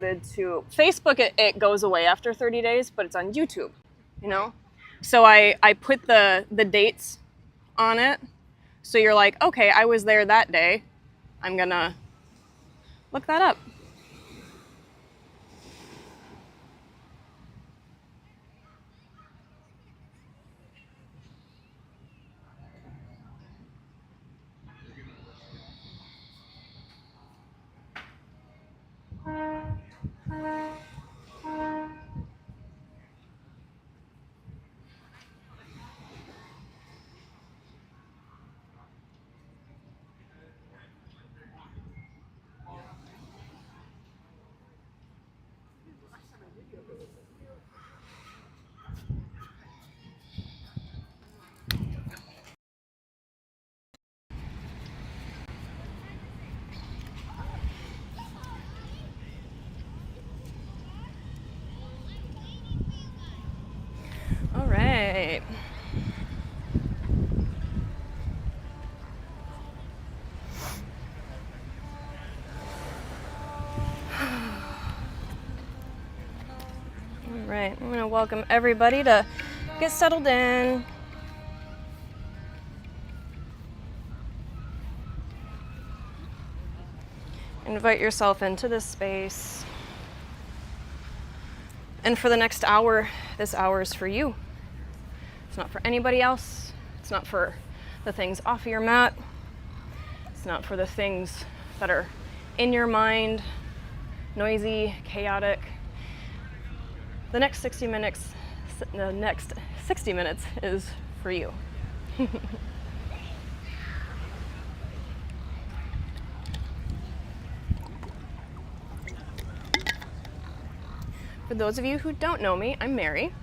to Facebook, it goes away after 30 days, but it's on YouTube, you know? So I put the dates on it. So you're like, okay, I was there that day. I'm gonna look that up. All right. All right, I'm gonna welcome everybody to get settled in. Invite yourself into this space. And for the next hour, this hour is for you. It's not for anybody else. It's not for the things off of your mat. It's not for the things that are in your mind, noisy, chaotic. The next 60 minutes is for you. For those of you who don't know me, I'm Mary.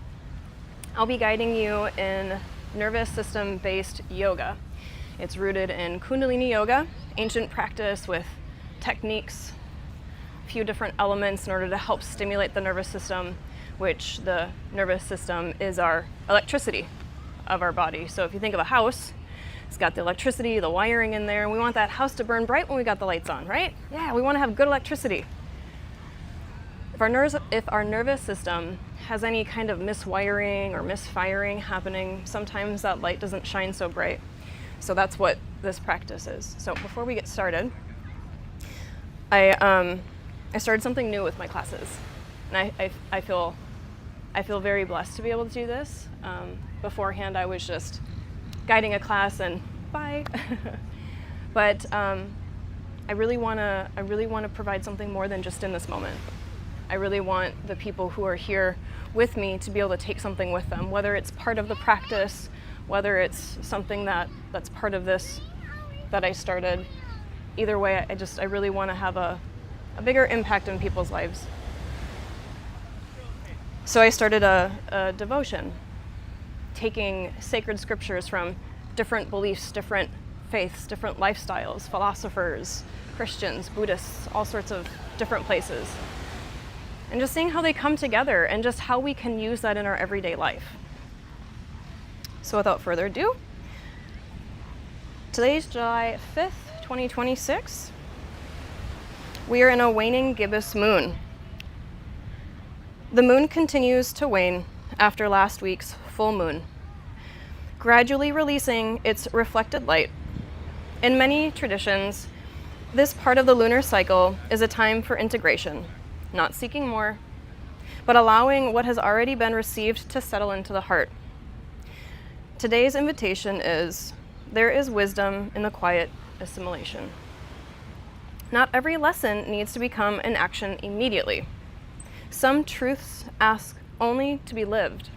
I'll be guiding you in nervous system-based yoga. It's rooted in Kundalini yoga, ancient practice with techniques, a few different elements in order to help stimulate the nervous system, which the nervous system is our electricity of our body. So if you think of a house, it's got the electricity, the wiring in there, and we want that house to burn bright when we got the lights on, right? Yeah, we want to have good electricity. If our nervous system has any kind of miswiring or misfiring happening, sometimes that light doesn't shine so bright. So that's what this practice is. So before we get started, I started something new with my classes, and I feel very blessed to be able to do this. Beforehand, I was just guiding a class and bye. But I really want to provide something more than just in this moment. I really want the people who are here with me to be able to take something with them, whether it's part of the practice, whether it's something that's part of this that I started. Either way, I really want to have a bigger impact in people's lives. So I started a devotion, taking sacred scriptures from different beliefs, different faiths, different lifestyles, philosophers, Christians, Buddhists, all sorts of different places. And just seeing how they come together and just how we can use that in our everyday life. So without further ado, today's July 5th, 2026. We are in a waning gibbous moon. The moon continues to wane after last week's full moon, gradually releasing its reflected light. In many traditions, this part of the lunar cycle is a time for integration. Not seeking more, but allowing what has already been received to settle into the heart. Today's invitation is, there is wisdom in the quiet assimilation. Not every lesson needs to become an action immediately. Some truths ask only to be lived.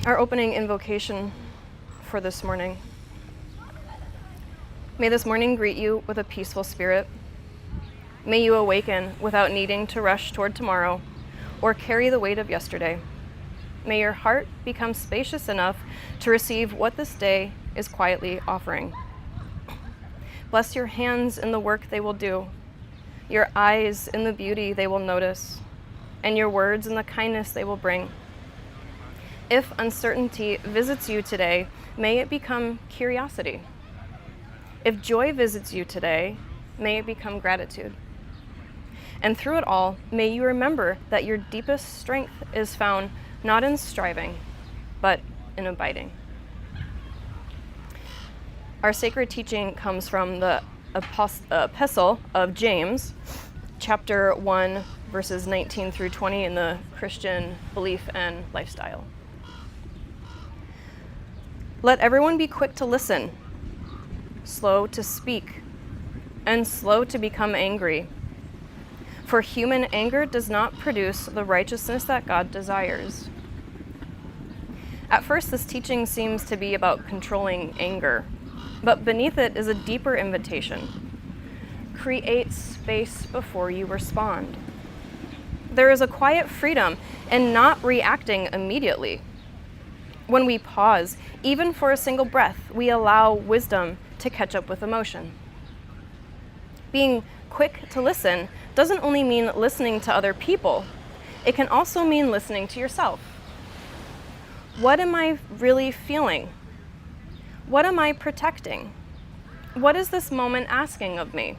Our opening invocation for this morning. May this morning greet you with a peaceful spirit. May you awaken without needing to rush toward tomorrow or carry the weight of yesterday. May your heart become spacious enough to receive what this day is quietly offering. Bless your hands in the work they will do, your eyes in the beauty they will notice, and your words in the kindness they will bring. If uncertainty visits you today, may it become curiosity. If joy visits you today, may it become gratitude. And through it all, may you remember that your deepest strength is found not in striving, but in abiding. Our sacred teaching comes from the epistle of James, chapter 1, verses 19 through 20 in the Christian belief and lifestyle. Let everyone be quick to listen, slow to speak, and slow to become angry. For human anger does not produce the righteousness that God desires. At first, this teaching seems to be about controlling anger, but beneath it is a deeper invitation. Create space before you respond. There is a quiet freedom in not reacting immediately. When we pause, even for a single breath, we allow wisdom to catch up with emotion. Being quick to listen doesn't only mean listening to other people, it can also mean listening to yourself. What am I really feeling? What am I protecting? What is this moment asking of me?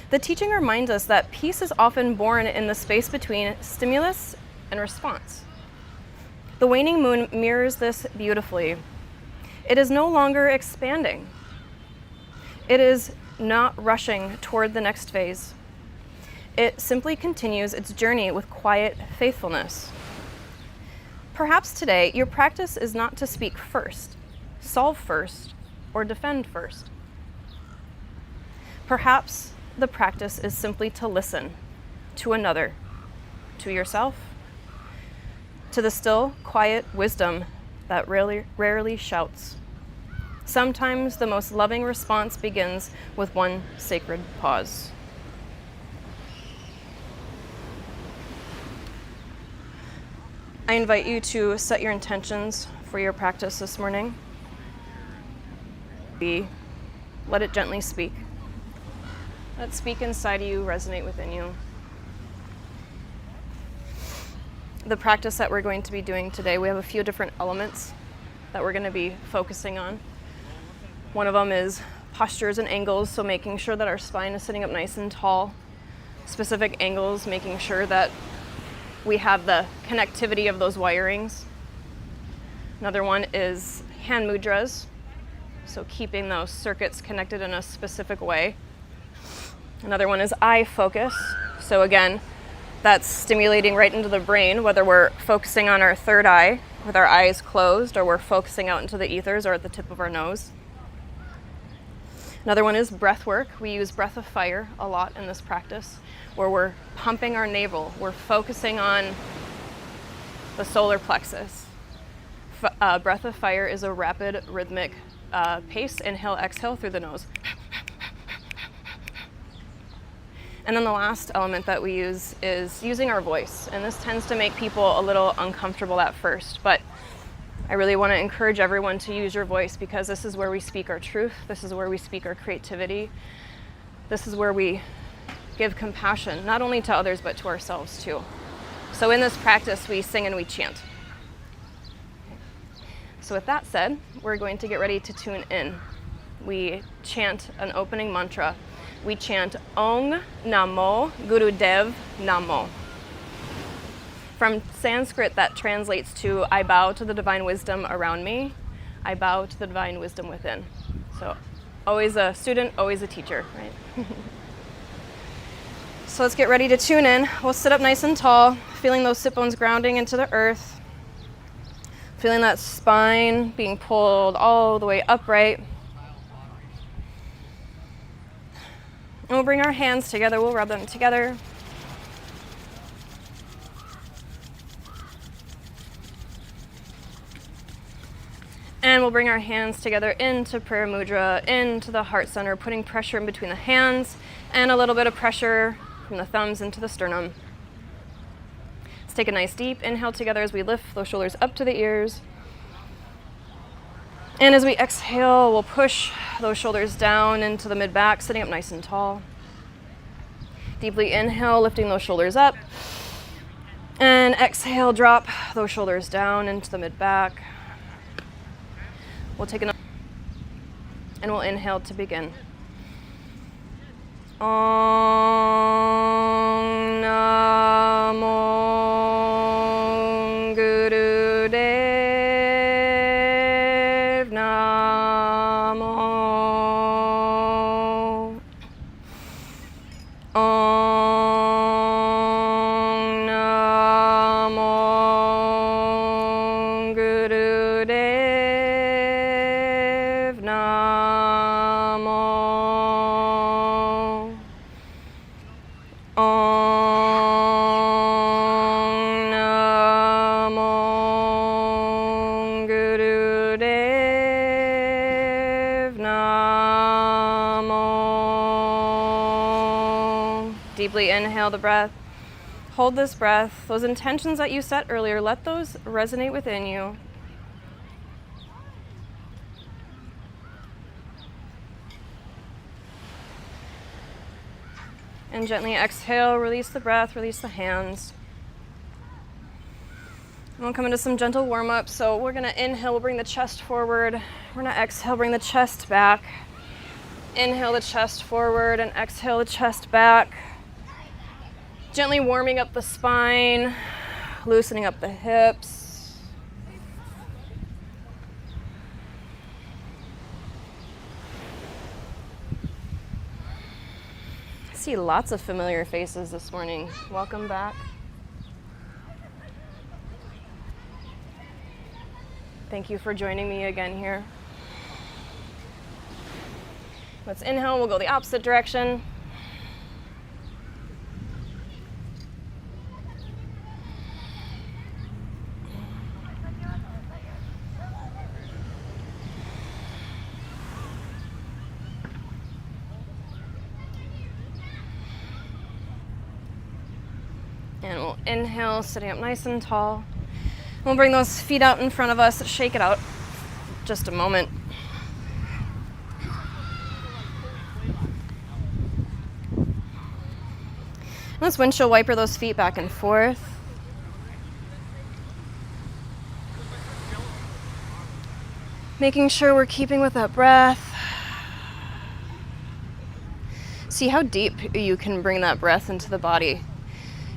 The teaching reminds us that peace is often born in the space between stimulus and response. The waning moon mirrors this beautifully. It is no longer expanding. It is not rushing toward the next phase. It simply continues its journey with quiet faithfulness. Perhaps today, your practice is not to speak first, solve first, or defend first. Perhaps the practice is simply to listen to another, to yourself, to the still, quiet wisdom that rarely shouts. Sometimes the most loving response begins with one sacred pause. I invite you to set your intentions for your practice this morning. Let it gently speak. Let speak inside you, resonate within you. The practice that we're going to be doing today, we have a few different elements that we're going to be focusing on. One of them is postures and angles, so making sure that our spine is sitting up nice and tall. Specific angles, making sure that we have the connectivity of those wirings. Another one is hand mudras, so keeping those circuits connected in a specific way. Another one is eye focus, so again, that's stimulating right into the brain, whether we're focusing on our third eye with our eyes closed, or we're focusing out into the ethers or at the tip of our nose. Another one is breath work. We use breath of fire a lot in this practice, where we're pumping our navel. We're focusing on the solar plexus. Breath of fire is a rapid, rhythmic pace. Inhale, exhale through the nose. And then the last element that we use is using our voice. And this tends to make people a little uncomfortable at first, but I really want to encourage everyone to use your voice, because this is where we speak our truth. This is where we speak our creativity. This is where we give compassion, not only to others, but to ourselves too. So in this practice, we sing and we chant. So with that said, we're going to get ready to tune in. We chant an opening mantra. We chant Ong Namo Gurudev Namo. From Sanskrit, that translates to, I bow to the divine wisdom around me. I bow to the divine wisdom within. So always a student, always a teacher, right? So let's get ready to tune in. We'll sit up nice and tall, feeling those sit bones grounding into the earth. Feeling that spine being pulled all the way upright. And we'll bring our hands together, we'll rub them together. And we'll bring our hands together into prayer mudra, into the heart center, putting pressure in between the hands and a little bit of pressure from the thumbs into the sternum. Let's take a nice deep inhale together as we lift those shoulders up to the ears. And as we exhale, we'll push those shoulders down into the mid-back, sitting up nice and tall. Deeply inhale, lifting those shoulders up. And exhale, drop those shoulders down into the mid-back. We'll take another, and we'll inhale to begin. Om Namo Gurudev Namo. Om Namo Gurudev Namo. Om Namo Gurudev Namo. Deeply inhale the breath. Hold this breath. Those intentions that you set earlier, let those resonate within you. And gently exhale, release the breath, release the hands. And we'll come into some gentle warm-up. So we're gonna inhale, we'll bring the chest forward. We're gonna exhale, bring the chest back. Inhale the chest forward and exhale the chest back. Gently warming up the spine, loosening up the hips. I see lots of familiar faces this morning. Welcome back. Thank you for joining me again here. Let's inhale, we'll go the opposite direction. And we'll inhale, sitting up nice and tall. We'll bring those feet out in front of us, shake it out just a moment. Let's windshield wiper those feet back and forth. Making sure we're keeping with that breath. See how deep you can bring that breath into the body.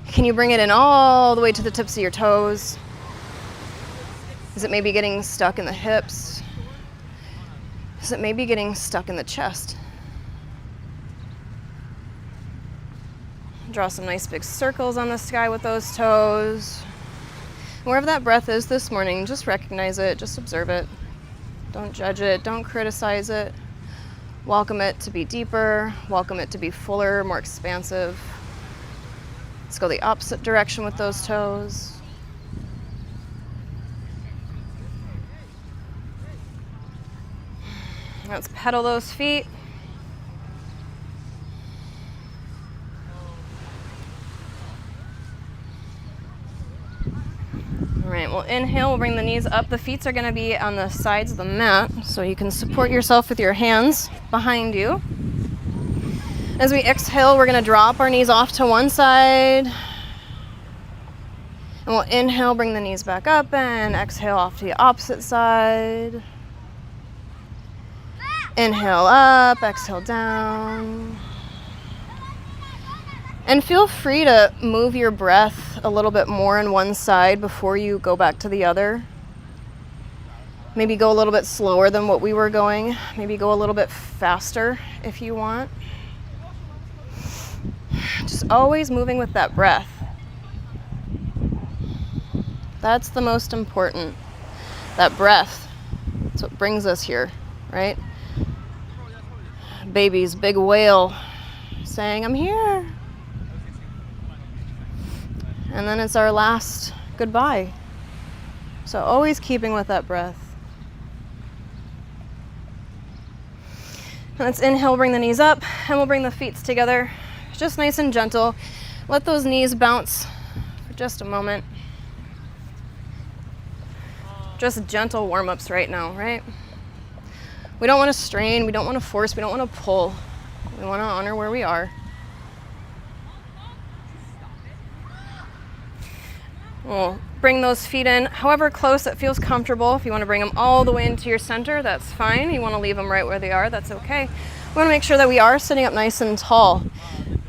Can you bring it in all the way to the tips of your toes? Is it maybe getting stuck in the hips? Is it maybe getting stuck in the chest? Draw some nice big circles on the sky with those toes. Wherever that breath is this morning, just recognize it, just observe it. Don't judge it, don't criticize it. Welcome it to be deeper, welcome it to be fuller, more expansive. Let's go the opposite direction with those toes. Let's pedal those feet. All right, we'll inhale, we'll bring the knees up. The feet are gonna be on the sides of the mat, so you can support yourself with your hands behind you. As we exhale, we're gonna drop our knees off to one side. And we'll inhale, bring the knees back up, and exhale off to the opposite side. Inhale up, exhale down. And feel free to move your breath a little bit more on one side before you go back to the other. Maybe go a little bit slower than what we were going. Maybe go a little bit faster if you want. Just always moving with that breath. That's the most important. That breath. That's what brings us here, right? Baby's big whale saying, I'm here. And then it's our last goodbye. So always keeping with that breath. And let's inhale, bring the knees up, and we'll bring the feet together. Just nice and gentle. Let those knees bounce for just a moment. Just gentle warm-ups right now, right? We don't want to strain, we don't want to force, we don't want to pull. We want to honor where we are. We'll bring those feet in however close it feels comfortable. If you want to bring them all the way into your center, that's fine. You want to leave them right where they are, that's okay. We want to make sure that we are sitting up nice and tall.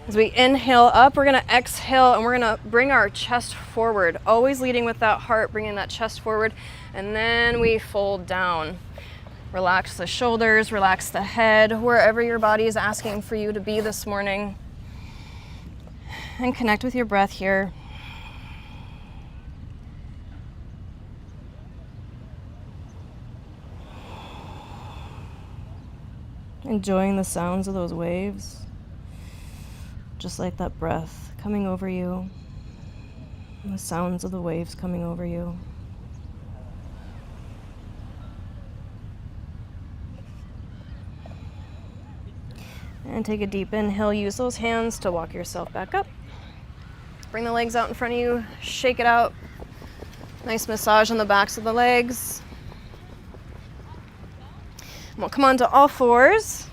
As we inhale up, we're going to exhale and we're going to bring our chest forward, always leading with that heart, bringing that chest forward, and then we fold down. Relax the shoulders, relax the head, wherever your body is asking for you to be this morning. And connect with your breath here. Enjoying the sounds of those waves. Just like that breath coming over you. And the sounds of the waves coming over you. And take a deep inhale. Use those hands to walk yourself back up. Bring the legs out in front of you. Shake it out. Nice massage on the backs of the legs. And we'll come onto all fours.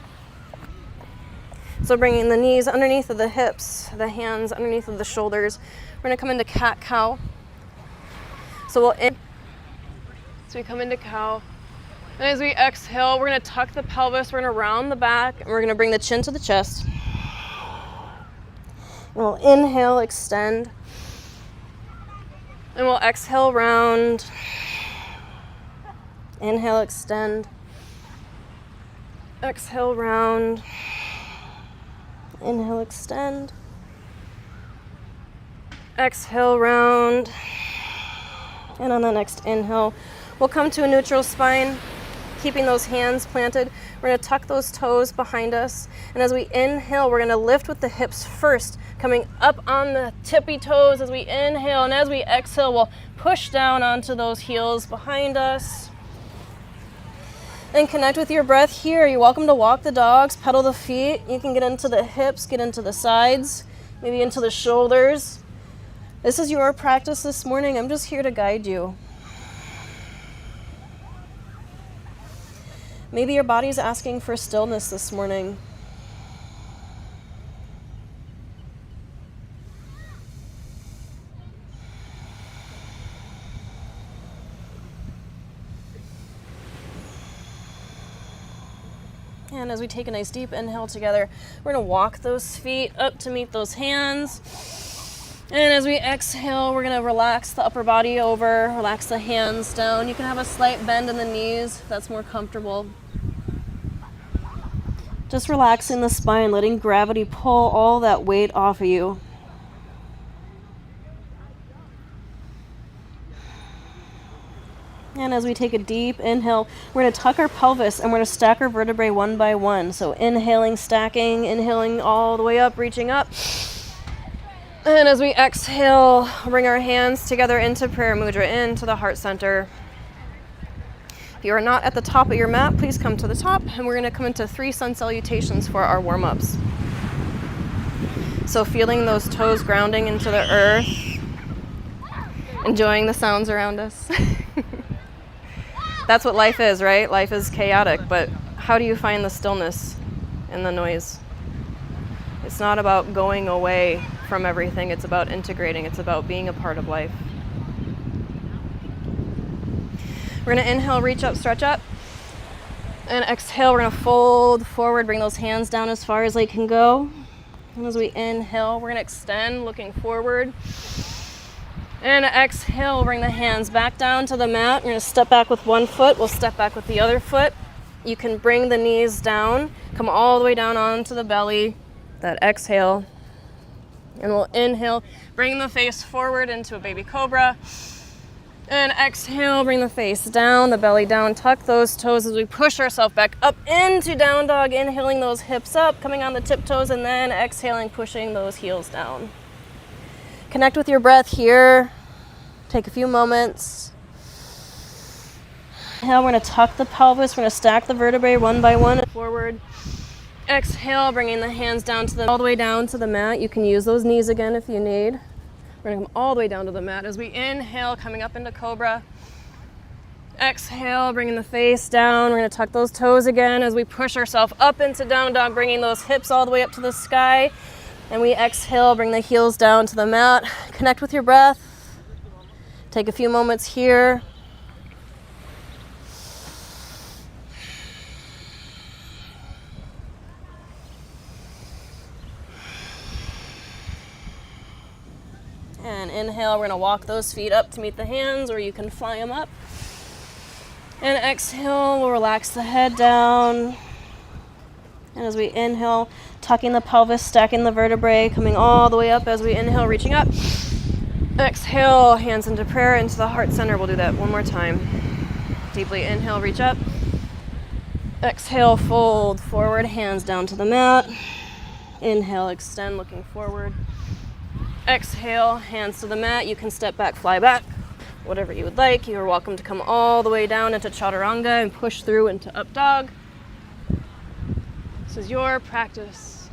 So bringing the knees underneath of the hips, the hands underneath of the shoulders. We're going to come into cat-cow. So we come into cow. And as we exhale, we're going to tuck the pelvis, we're going to round the back, and we're going to bring the chin to the chest. And we'll inhale, extend. And we'll exhale, round. Inhale, extend. Exhale, round. Inhale, extend. Exhale, round. And on the next inhale, we'll come to a neutral spine. Keeping those hands planted. We're going to tuck those toes behind us. And as we inhale, we're going to lift with the hips first, coming up on the tippy toes as we inhale. And as we exhale, we'll push down onto those heels behind us. And connect with your breath here. You're welcome to walk the dogs, pedal the feet. You can get into the hips, get into the sides, maybe into the shoulders. This is your practice this morning. I'm just here to guide you. Maybe your body's asking for stillness this morning. And as we take a nice deep inhale together, we're going to walk those feet up to meet those hands. And as we exhale, we're going to relax the upper body over, relax the hands down. You can have a slight bend in the knees if that's more comfortable. Just relaxing the spine, letting gravity pull all that weight off of you. And as we take a deep inhale, we're going to tuck our pelvis and we're going to stack our vertebrae one by one. So inhaling, stacking, inhaling all the way up, reaching up. And as we exhale, bring our hands together into prayer mudra, into the heart center. If you are not at the top of your mat, please come to the top, and we're going to come into 3 sun salutations for our warm-ups. So feeling those toes grounding into the earth, enjoying the sounds around us. That's what life is, right? Life is chaotic, but how do you find the stillness in the noise? It's not about going away from everything. It's about integrating. It's about being a part of life. We're going to inhale, reach up, stretch up. And exhale, we're going to fold forward, bring those hands down as far as they can go. And as we inhale, we're going to extend, looking forward. And exhale, bring the hands back down to the mat. You're going to step back with one foot. We'll step back with the other foot. You can bring the knees down, come all the way down onto the belly. That exhale. And we'll inhale, bring the face forward into a baby cobra. And exhale, bring the face down, the belly down, tuck those toes as we push ourselves back up into down dog, inhaling those hips up, coming on the tiptoes, and then exhaling, pushing those heels down. Connect with your breath here. Take a few moments. Now we're going to tuck the pelvis, we're going to stack the vertebrae one by one forward. Exhale, bringing the hands down to all the way down to the mat. You can use those knees again if you need. We're going to come all the way down to the mat as we inhale, coming up into cobra. Exhale, bringing the face down. We're going to tuck those toes again as we push ourselves up into down dog, bringing those hips all the way up to the sky. And we exhale, bring the heels down to the mat. Connect with your breath. Take a few moments here. And inhale, we're gonna walk those feet up to meet the hands, or you can fly them up. And exhale, we'll relax the head down. And as we inhale, tucking the pelvis, stacking the vertebrae, coming all the way up as we inhale, reaching up. Exhale, hands into prayer, into the heart center. We'll do that one more time. Deeply inhale, reach up. Exhale, fold forward, hands down to the mat. Inhale, extend, looking forward. Exhale, hands to the mat. You can step back, fly back, whatever you would like. You are welcome to come all the way down into chaturanga and push through into up dog. This is your practice.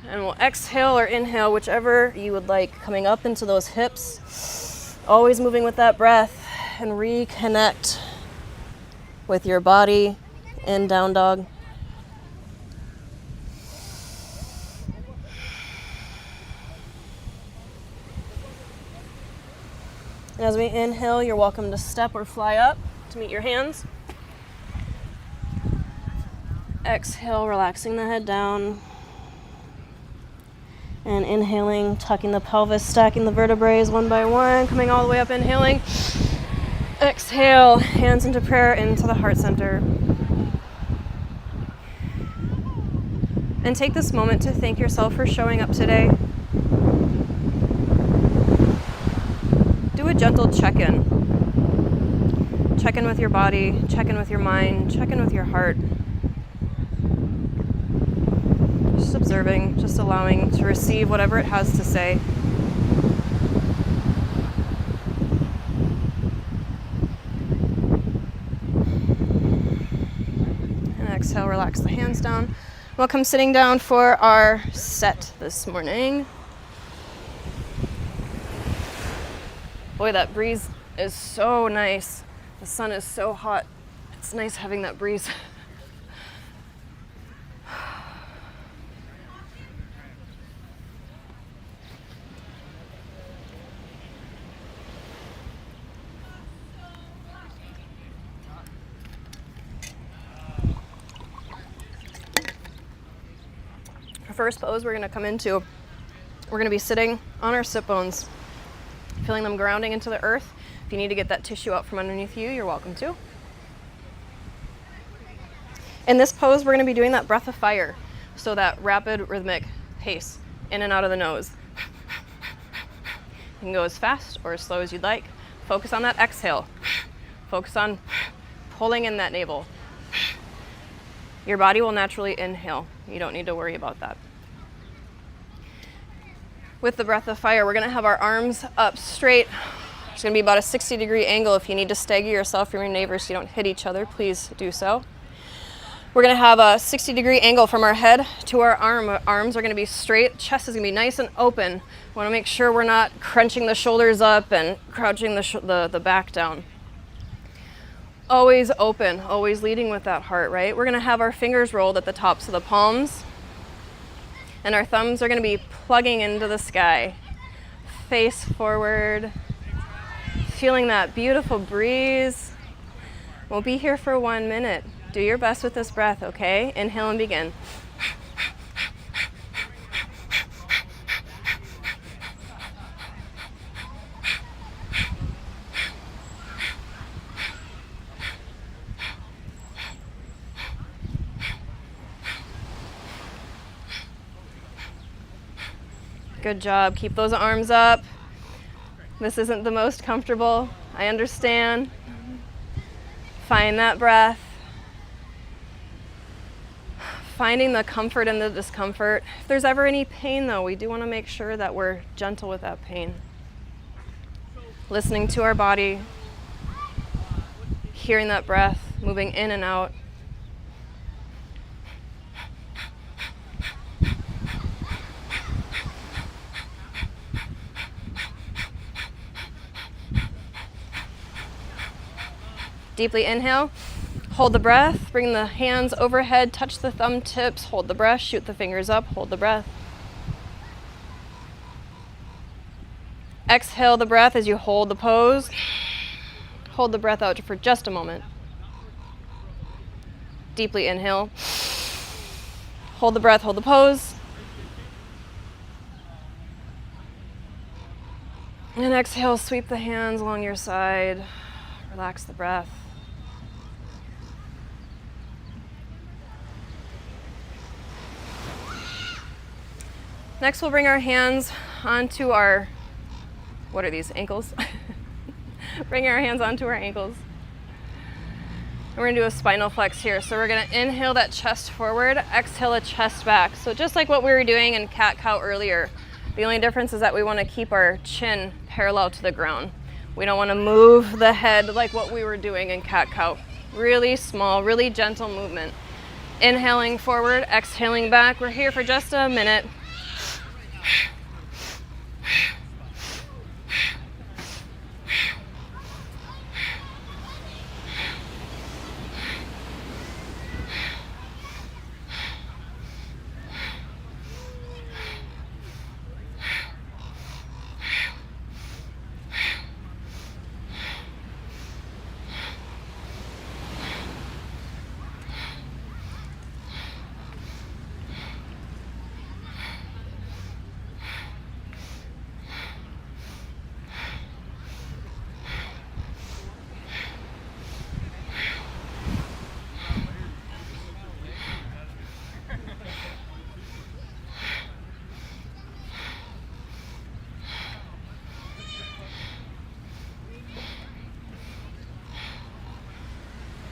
And we'll exhale or inhale, whichever you would like, coming up into those hips. Always moving with that breath and reconnect with your body in down dog. And as we inhale, you're welcome to step or fly up to meet your hands. Exhale, relaxing the head down. And inhaling, tucking the pelvis, stacking the vertebrae one by one, coming all the way up, inhaling. Exhale, hands into prayer, into the heart center. And take this moment to thank yourself for showing up today. Do a gentle check-in. Check in with your body, check in with your mind, check in with your heart. Just observing, just allowing to receive whatever it has to say. And exhale, relax the hands down. Welcome sitting down for our set this morning. Boy, that breeze is so nice. The sun is so hot. It's nice having that breeze. Our first pose we're going to come into, we're going to be sitting on our sit bones, feeling them grounding into the earth. If you need to get that tissue out from underneath you, you're welcome to. In this pose, we're going to be doing that breath of fire, so that rapid rhythmic pace in and out of the nose. You can go as fast or as slow as you'd like. Focus on that exhale. Focus on pulling in that navel. Your body will naturally inhale. You don't need to worry about that. With the breath of fire, we're going to have our arms up straight. It's going to be about a 60-degree angle. If you need to stagger yourself from your neighbors so you don't hit each other, please do so. We're going to have a 60-degree angle from our head to our arm. Our arms are going to be straight. Chest is going to be nice and open. We want to make sure we're not crunching the shoulders up and crouching the back down. Always open, always leading with that heart, right? We're going to have our fingers rolled at the tops of the palms. And our thumbs are going to be plugging into the sky. Face forward. Feeling that beautiful breeze. We'll be here for 1 minute. Do your best with this breath, okay? Inhale and begin. Good job. Keep those arms up. This isn't the most comfortable. I understand. Find that breath. Finding the comfort in the discomfort. If there's ever any pain, though, we do want to make sure that we're gentle with that pain. Listening to our body. Hearing that breath, moving in and out. Deeply inhale, hold the breath, bring the hands overhead, touch the thumb tips, hold the breath, shoot the fingers up, hold the breath. Exhale the breath as you hold the pose. Hold the breath out for just a moment. Deeply inhale. Hold the breath, hold the pose. And exhale, sweep the hands along your side. Relax the breath. Next, we'll bring our hands onto our, what are these, ankles? Bring our hands onto our ankles. We're gonna do a spinal flex here. So we're gonna inhale that chest forward, exhale a chest back. So just like what we were doing in cat-cow earlier, the only difference is that we wanna keep our chin parallel to the ground. We don't wanna move the head like what we were doing in cat-cow. Really small, really gentle movement. Inhaling forward, exhaling back. We're here for just a minute.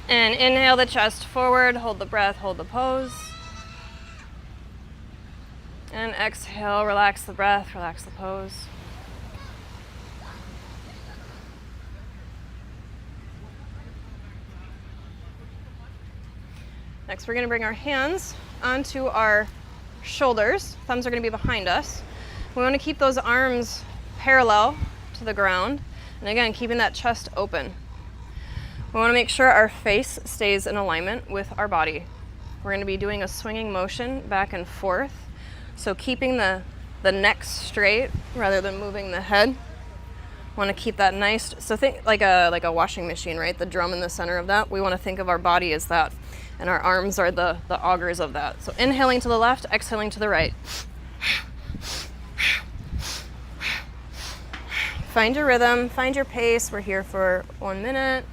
And inhale the chest forward, hold the breath, hold the pose. And exhale, relax the breath, relax the pose. Next, we're gonna bring our hands onto our shoulders. Thumbs are gonna be behind us. We wanna keep those arms parallel to the ground. And again, keeping that chest open. We want to make sure our face stays in alignment with our body. We're going to be doing a swinging motion back and forth. So keeping the neck straight rather than moving the head. Want to keep that nice, so think like a washing machine, right? The drum in the center of that. We want to think of our body as that. And our arms are the augers of that. So inhaling to the left, exhaling to the right. Find your rhythm, find your pace. We're here for 1 minute.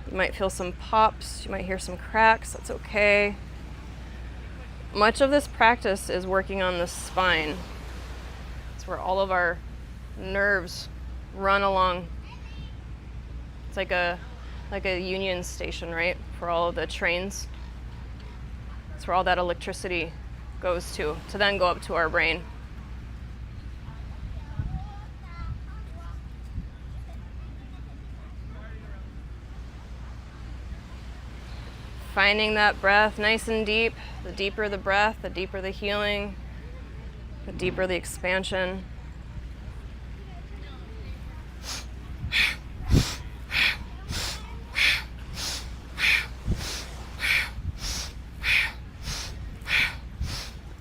You might feel some pops, you might hear some cracks, that's okay. Much of this practice is working on the spine. It's where all of our nerves run along. It's like a Union Station, right? For all of the trains. It's where all that electricity goes to then go up to our brain. Finding that breath nice and deep. The deeper the breath, the deeper the healing, the deeper the expansion.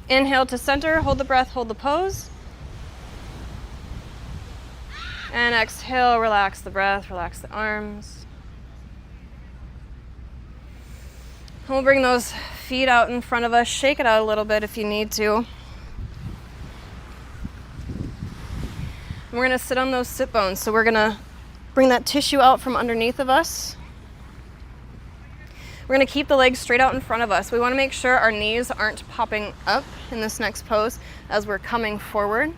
Inhale to center, hold the breath, hold the pose. And exhale, relax the breath, relax the arms. We'll bring those feet out in front of us. Shake it out a little bit if you need to. And we're going to sit on those sit bones. So we're going to bring that tissue out from underneath of us. We're going to keep the legs straight out in front of us. We want to make sure our knees aren't popping up in this next pose as we're coming forward.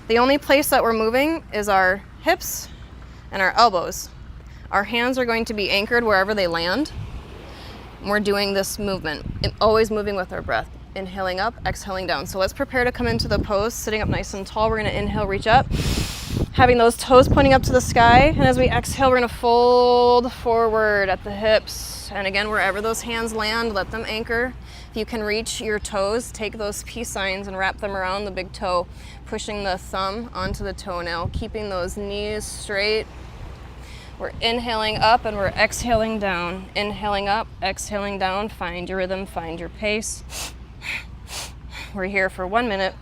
The only place that we're moving is our hips and our elbows. Our hands are going to be anchored wherever they land. We're doing this movement, always moving with our breath. Inhaling up, exhaling down. So let's prepare to come into the pose, sitting up nice and tall. We're gonna inhale, reach up, having those toes pointing up to the sky. And as we exhale, we're gonna fold forward at the hips. And again, wherever those hands land, let them anchor. If you can reach your toes, take those peace signs and wrap them around the big toe, pushing the thumb onto the toenail, keeping those knees straight. We're inhaling up and we're exhaling down. Inhaling up, exhaling down. Find your rhythm, find your pace. We're here for 1 minute.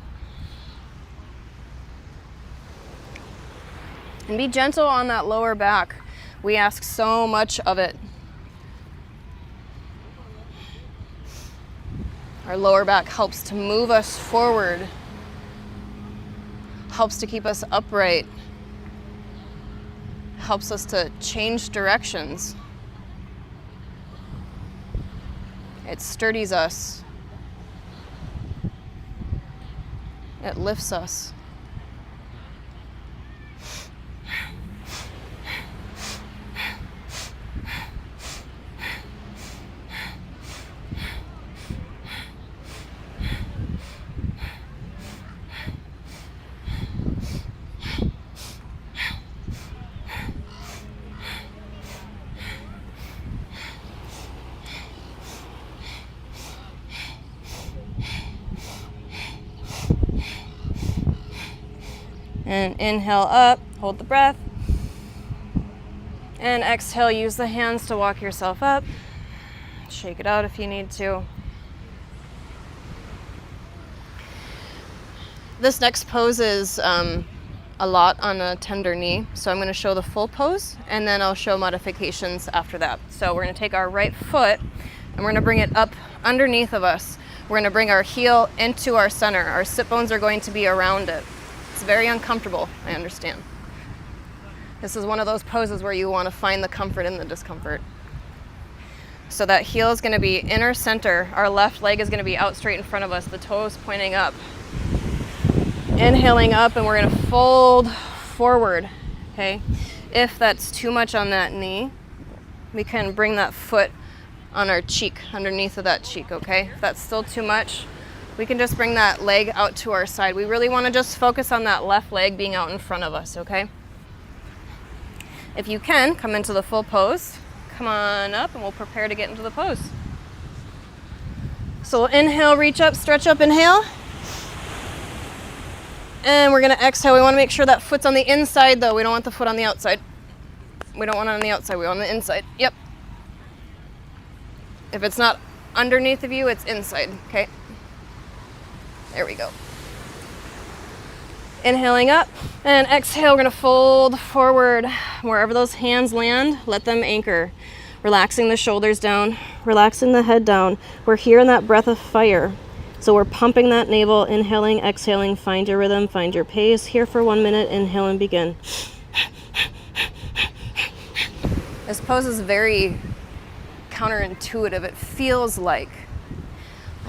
And be gentle on that lower back. We ask so much of it. Our lower back helps to move us forward, helps to keep us upright, helps us to change directions. It sturdies us. It lifts us. And inhale up, hold the breath. And exhale, use the hands to walk yourself up. Shake it out if you need to. This next pose is a lot on a tender knee. So I'm going to show the full pose and then I'll show modifications after that. So we're going to take our right foot and we're going to bring it up underneath of us. We're going to bring our heel into our center. Our sit bones are going to be around it. It's very uncomfortable, I understand. This is one of those poses where you want to find the comfort in the discomfort. So that heel is going to be inner center. Our left leg is going to be out straight in front of us, the toes pointing up. Inhaling up, and we're going to fold forward, okay? If that's too much on that knee, we can bring that foot on our cheek, underneath of that cheek, okay? If that's still too much, we can just bring that leg out to our side. We really want to just focus on that left leg being out in front of us, okay? If you can, come into the full pose. Come on up and we'll prepare to get into the pose. So we'll inhale, reach up, stretch up, inhale. And we're going to exhale. We want to make sure that foot's on the inside though. We don't want the foot on the outside. We don't want it on the outside, we want it on the inside. Yep. If it's not underneath of you, it's inside, okay? There we go. Inhaling up and exhale, we're going to fold forward. Wherever those hands land, let them anchor. Relaxing the shoulders down, relaxing the head down. We're here in that breath of fire. So we're pumping that navel, inhaling, exhaling. Find your rhythm, find your pace. Here for 1 minute, inhale and begin. This pose is very counterintuitive. It feels like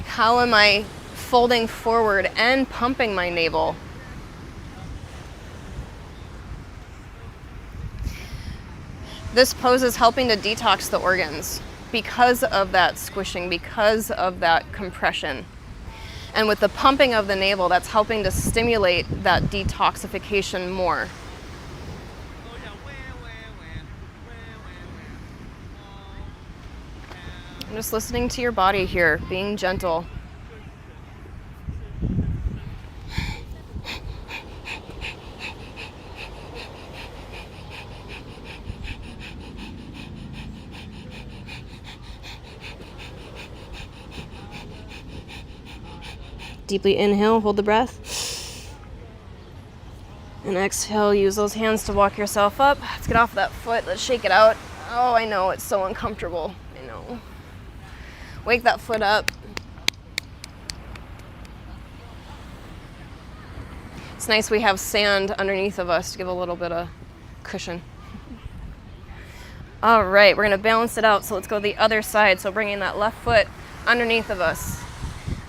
how am I folding forward and pumping my navel? This pose is helping to detox the organs because of that squishing, because of that compression. And with the pumping of the navel, that's helping to stimulate that detoxification more. I'm just listening to your body here, being gentle. Deeply inhale, hold the breath. And exhale, use those hands to walk yourself up. Let's get off that foot, let's shake it out. Oh, I know, it's so uncomfortable, I know. Wake that foot up. It's nice we have sand underneath of us to give a little bit of cushion. All right, we're gonna balance it out, so let's go the other side. So bringing that left foot underneath of us.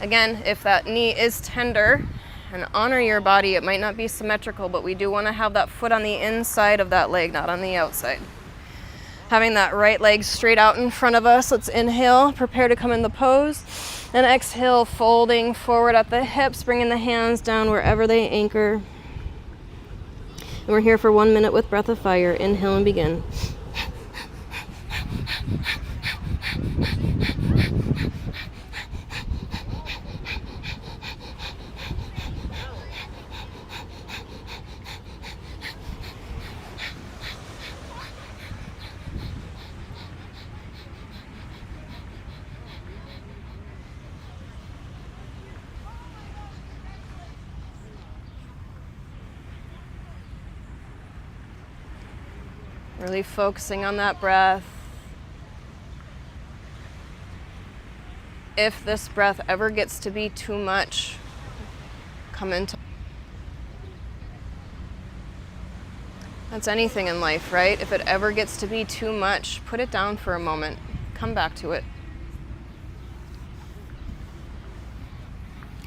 Again, if that knee is tender, and honor your body, it might not be symmetrical, but we do want to have that foot on the inside of that leg, not on the outside. Having that right leg straight out in front of us. Let's inhale, prepare to come in the pose, and exhale, folding forward at the hips, bringing the hands down wherever they anchor. And we're here for 1 minute with breath of fire. Inhale and begin. Really focusing on that breath. If this breath ever gets to be too much, come into. That's anything in life, right? If it ever gets to be too much, put it down for a moment. Come back to it.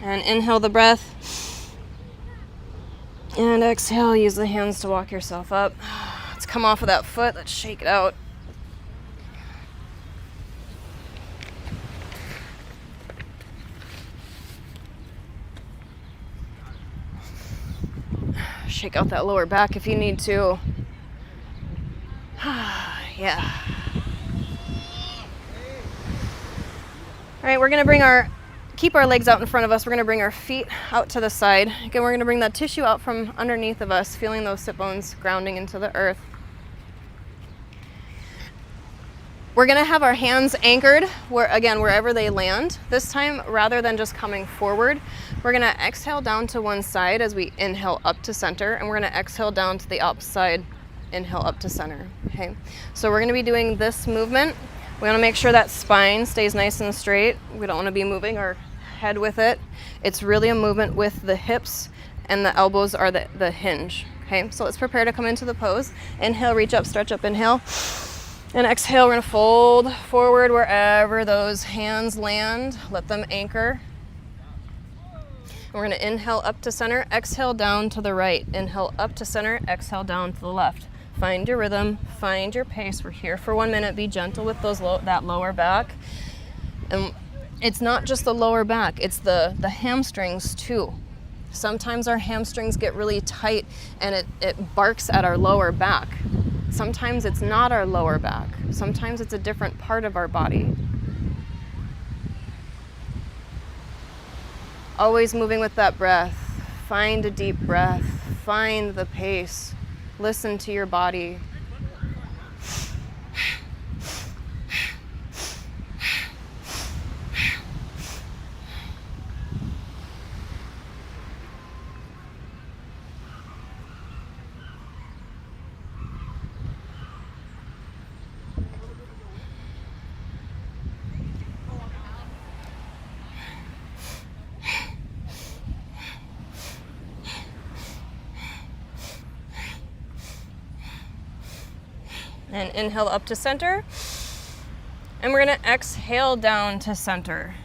And inhale the breath. And exhale, use the hands to walk yourself up. Let's come off of that foot. Let's shake it out. Shake out that lower back if you need to. Yeah. All right, we're gonna keep our legs out in front of us. We're gonna bring our feet out to the side. Again, we're gonna bring that tissue out from underneath of us, feeling those sit bones grounding into the earth. We're gonna have our hands anchored, wherever they land. This time, rather than just coming forward, we're gonna exhale down to one side as we inhale up to center, and we're gonna exhale down to the opposite side, inhale up to center, okay? So we're gonna be doing this movement. We wanna make sure that spine stays nice and straight. We don't wanna be moving our head with it. It's really a movement with the hips, and the elbows are the hinge, okay? So let's prepare to come into the pose. Inhale, reach up, stretch up, inhale. And exhale, we're gonna fold forward wherever those hands land. Let them anchor. And we're gonna inhale up to center, exhale down to the right. Inhale up to center, exhale down to the left. Find your rhythm, find your pace. We're here for 1 minute. Be gentle with that lower back. And it's not just the lower back, it's the hamstrings too. Sometimes our hamstrings get really tight and it barks at our lower back. Sometimes it's not our lower back. Sometimes it's a different part of our body. Always moving with that breath. Find a deep breath. Find the pace. Listen to your body. And inhale up to center. And we're gonna exhale down to center.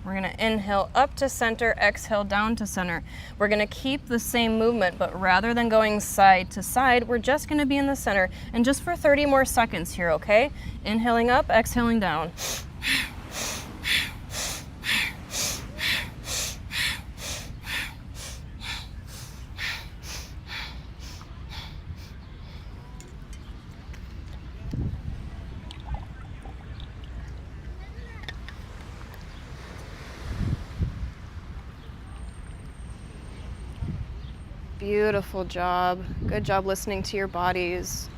We're gonna inhale up to center, exhale down to center. We're gonna keep the same movement, but rather than going side to side, we're just gonna be in the center. And just for 30 more seconds here, okay? Inhaling up, exhaling down. Beautiful job. Good job listening to your bodies.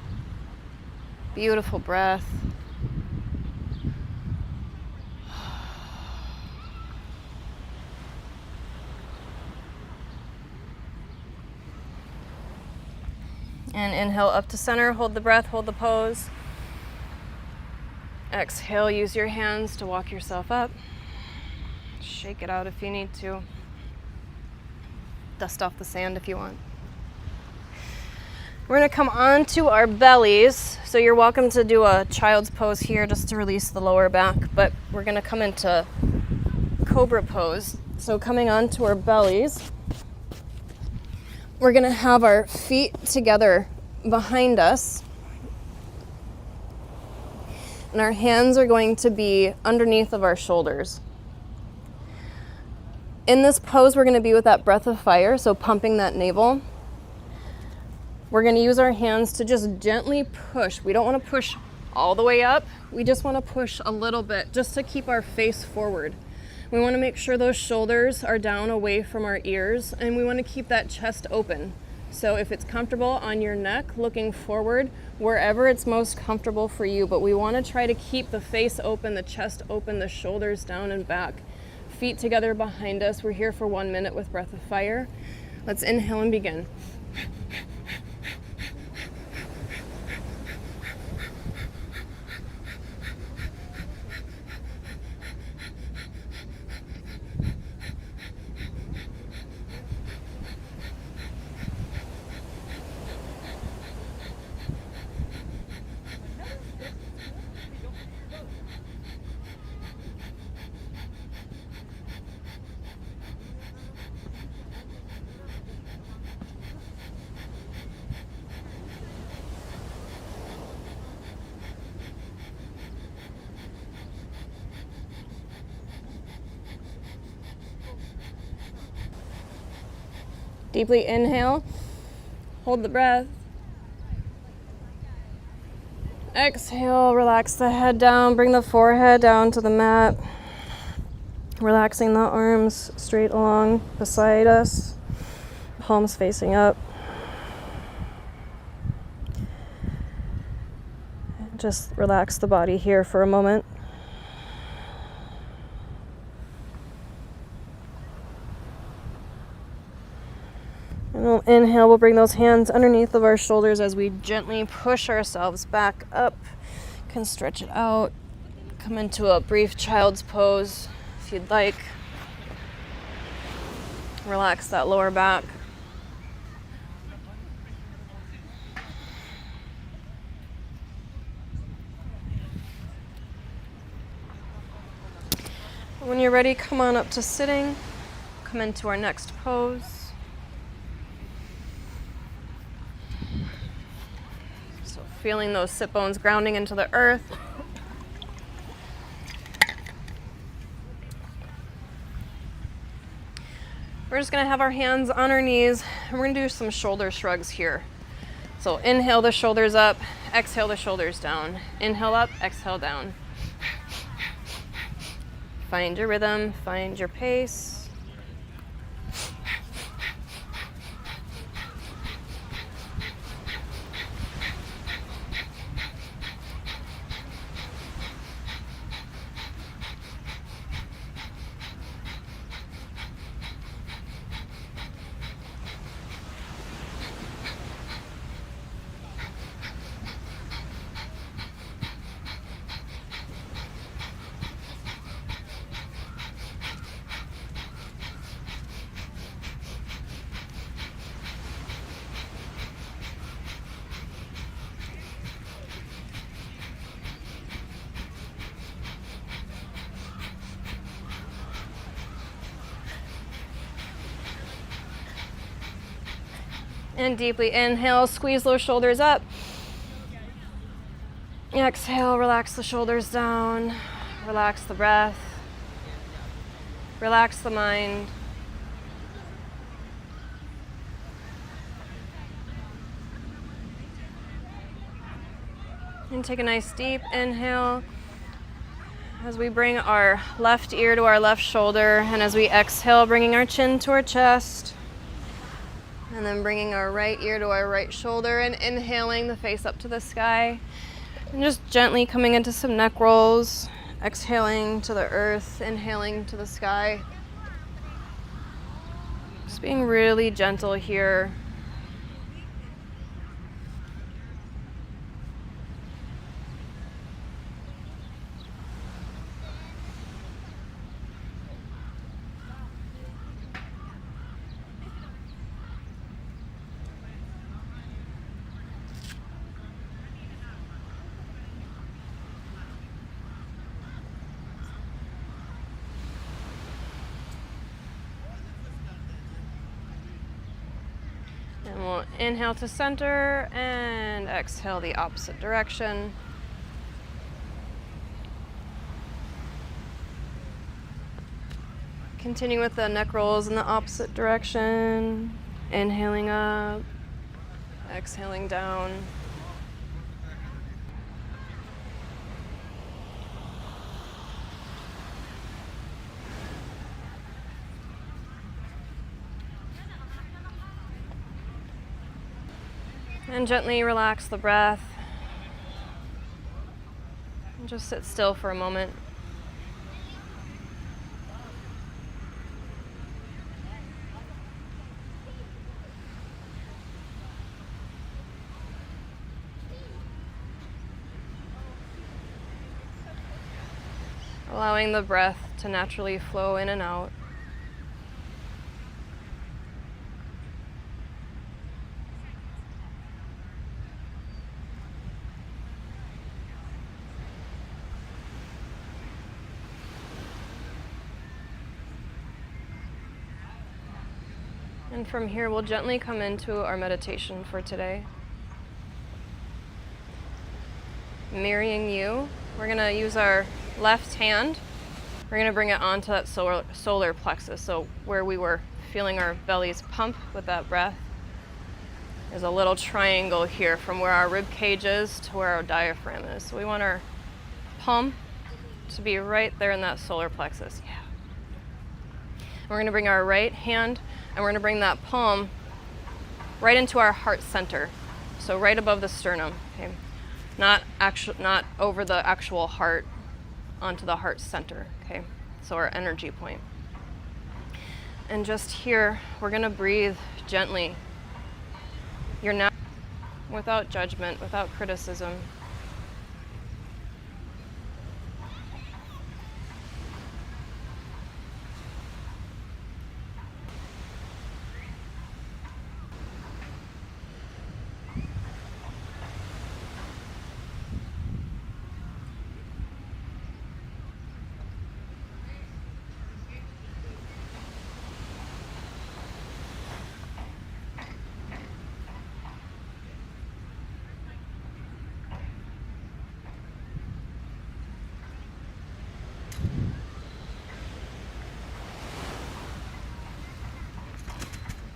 Beautiful breath. And inhale up to center, hold the breath, hold the pose. Exhale, use your hands to walk yourself up. Shake it out if you need to. Dust off the sand if you want. We're gonna come onto our bellies. So you're welcome to do a child's pose here just to release the lower back, but we're gonna come into cobra pose. So coming onto our bellies, we're gonna have our feet together behind us. And our hands are going to be underneath of our shoulders. In this pose, we're gonna be with that breath of fire, so pumping that navel. We're gonna use our hands to just gently push. We don't wanna push all the way up. We just wanna push a little bit just to keep our face forward. We wanna make sure those shoulders are down away from our ears, and we wanna keep that chest open. So if it's comfortable on your neck, looking forward, wherever it's most comfortable for you, but we wanna try to keep the face open, the chest open, the shoulders down and back. Feet together behind us. We're here for 1 minute with breath of fire. Let's inhale and begin. Deeply inhale. Hold the breath. Exhale, relax the head down. Bring the forehead down to the mat. Relaxing the arms straight along beside us. Palms facing up. Just relax the body here for a moment. And we'll inhale, we'll bring those hands underneath of our shoulders as we gently push ourselves back up. You can stretch it out. Come into a brief child's pose if you'd like. Relax that lower back. When you're ready, come on up to sitting. Come into our next pose. So feeling those sit bones grounding into the earth. We're just gonna have our hands on our knees and we're gonna do some shoulder shrugs here. So inhale the shoulders up, exhale the shoulders down. Inhale up, exhale down. Find your rhythm, find your pace. And deeply inhale, squeeze those shoulders up. Exhale, relax the shoulders down. Relax the breath. Relax the mind. And take a nice deep inhale as we bring our left ear to our left shoulder, and as we exhale, bringing our chin to our chest. And then bringing our right ear to our right shoulder and inhaling the face up to the sky. And just gently coming into some neck rolls, exhaling to the earth, inhaling to the sky. Just being really gentle here. And we'll inhale to center and exhale the opposite direction. Continue with the neck rolls in the opposite direction. Inhaling up, exhaling down. And gently relax the breath. And just sit still for a moment. Allowing the breath to naturally flow in and out. And from here, we'll gently come into our meditation for today. Mirroring you, we're going to use our left hand We're going to bring it onto that solar plexus, so where we were feeling our bellies pump with that breath. There's a little triangle here from where our rib cage is to where our diaphragm is. So we want our palm to be right there in that solar plexus. Yeah. We're going to bring our right hand and we're going to bring that palm right into our heart center. So right above the sternum, okay? Not over the actual heart, onto the heart center, okay? So our energy point. And just here, we're going to breathe gently. You're now without judgment, without criticism.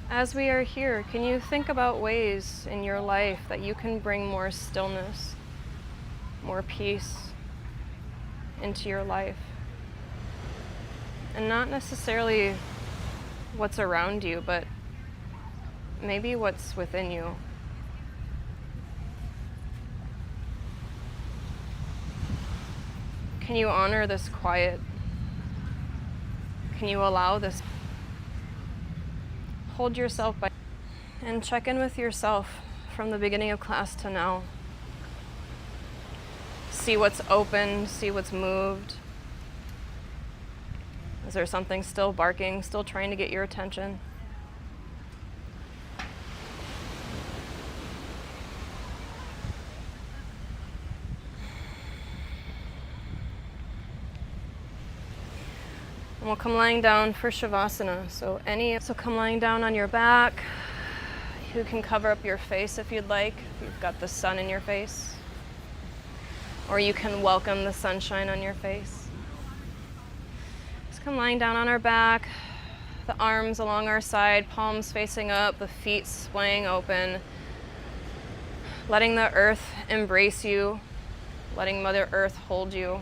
As we are here, can you think about ways in your life that you can bring more stillness, more peace into your life? And not necessarily what's around you, but maybe what's within you. Can you honor this quiet? Can you allow this? Hold yourself by and check in with yourself from the beginning of class to now. See what's open, see what's moved. Is there something still barking, still trying to get your attention? And we'll come lying down for Shavasana. So come lying down on your back. You can cover up your face if you'd like, if you've got the sun in your face. Or you can welcome the sunshine on your face. Just come lying down on our back, the arms along our side, palms facing up, the feet swaying open. Letting the earth embrace you, letting Mother Earth hold you.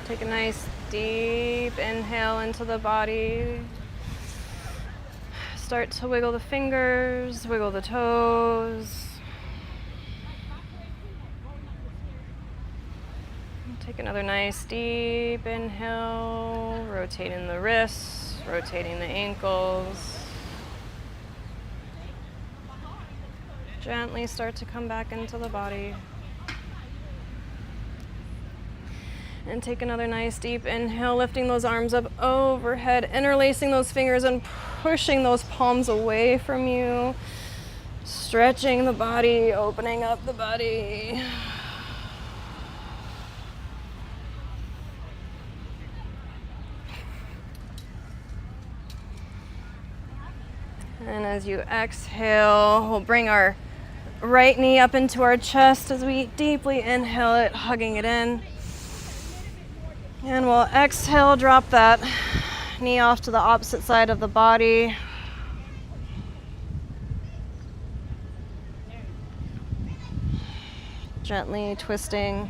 Take a nice deep inhale into the body. Start to wiggle the fingers, wiggle the toes. Take another nice deep inhale, rotating the wrists, rotating the ankles. Gently start to come back into the body. And take another nice deep inhale, lifting those arms up overhead, interlacing those fingers and pushing those palms away from you. Stretching the body, opening up the body. And as you exhale, we'll bring our right knee up into our chest as we deeply inhale it, hugging it in. And we'll exhale, drop that knee off to the opposite side of the body. Gently twisting.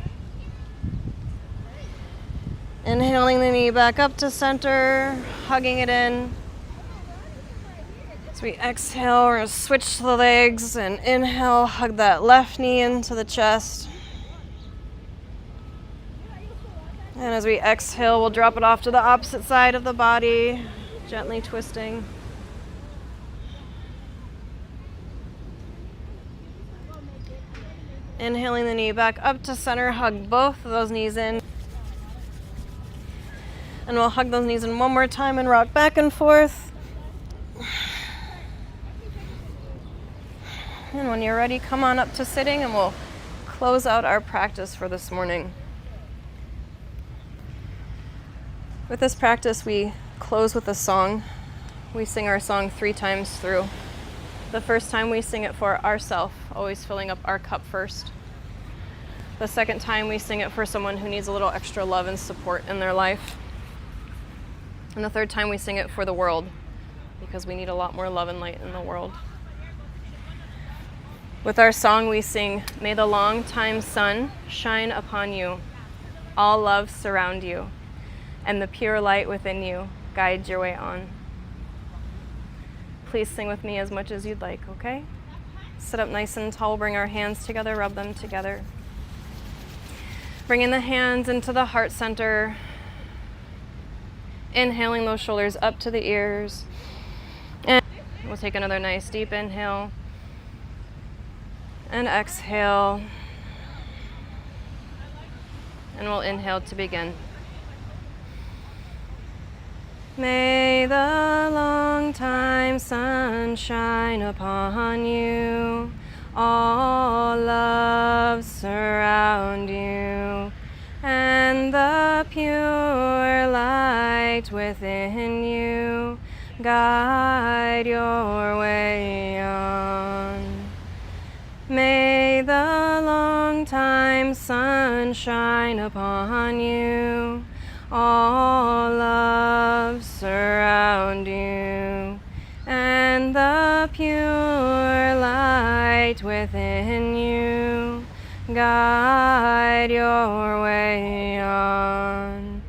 Inhaling the knee back up to center, hugging it in. As we exhale, we're going to switch the legs and inhale, hug that left knee into the chest. And as we exhale, we'll drop it off to the opposite side of the body, gently twisting. Inhaling the knee back up to center, hug both of those knees in. And we'll hug those knees in one more time and rock back and forth. And when you're ready, come on up to sitting and we'll close out our practice for this morning. With this practice, we close with a song. We sing our song 3 times through. The first time we sing it for ourselves, always filling up our cup first. The second time we sing it for someone who needs a little extra love and support in their life. And the third time we sing it for the world, because we need a lot more love and light in the world. With our song we sing, "May the long-time sun shine upon you, all love surround you, and the pure light within you guide your way on." Please sing with me as much as you'd like, okay? Sit up nice and tall, bring our hands together, rub them together. Bringing the hands into the heart center. Inhaling those shoulders up to the ears. And we'll take another nice deep inhale. And exhale. And we'll inhale to begin. May the long-time sun shine upon you, all love surround you, and the pure light within you guide your way on. May the long-time sun shine upon you, all love surround you, and the pure light within you guide your way on.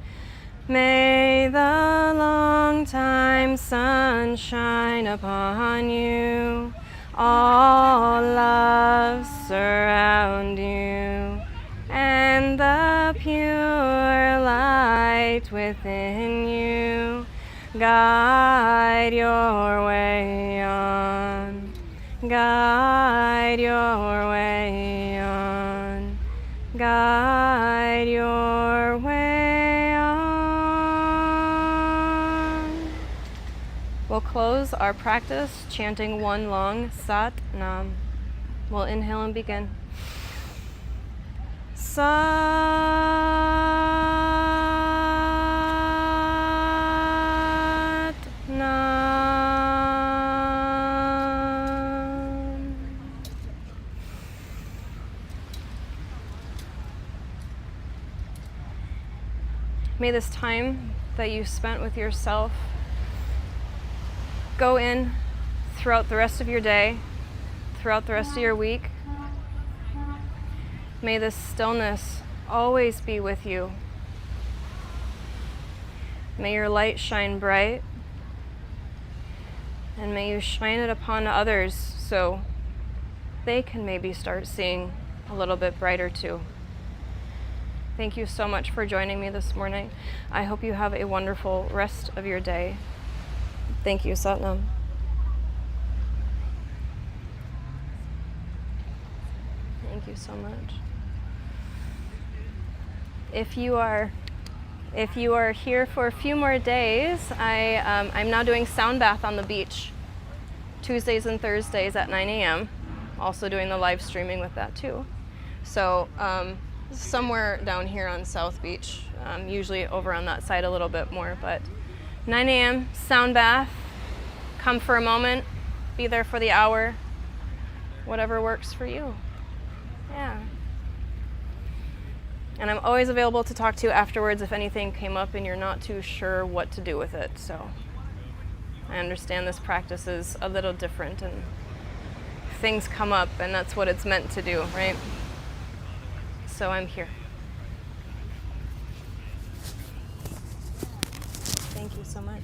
May the long-time sun shine upon you, all love surround you, and the pure light within you guide your way on, guide your way on, guide your way on. We'll close our practice chanting one long Sat Nam. We'll inhale and begin. Sat Nam. May this time that you spent with yourself go in throughout the rest of your day, throughout the rest of your week. May this stillness always be with you. May your light shine bright, and may you shine it upon others so they can maybe start seeing a little bit brighter too. Thank you so much for joining me this morning. I hope you have a wonderful rest of your day. Thank you, Satnam. Thank you so much. If you are here for a few more days, I'm now doing sound bath on the beach, Tuesdays and Thursdays at 9 a.m. Also doing the live streaming with that too. So somewhere down here on South Beach, usually over on that side a little bit more, but 9 a.m. sound bath. Come for a moment, be there for the hour, whatever works for you. Yeah. And I'm always available to talk to you afterwards if anything came up and you're not too sure what to do with it. So I understand this practice is a little different and things come up, and that's what it's meant to do, right? So I'm here. Thank you so much.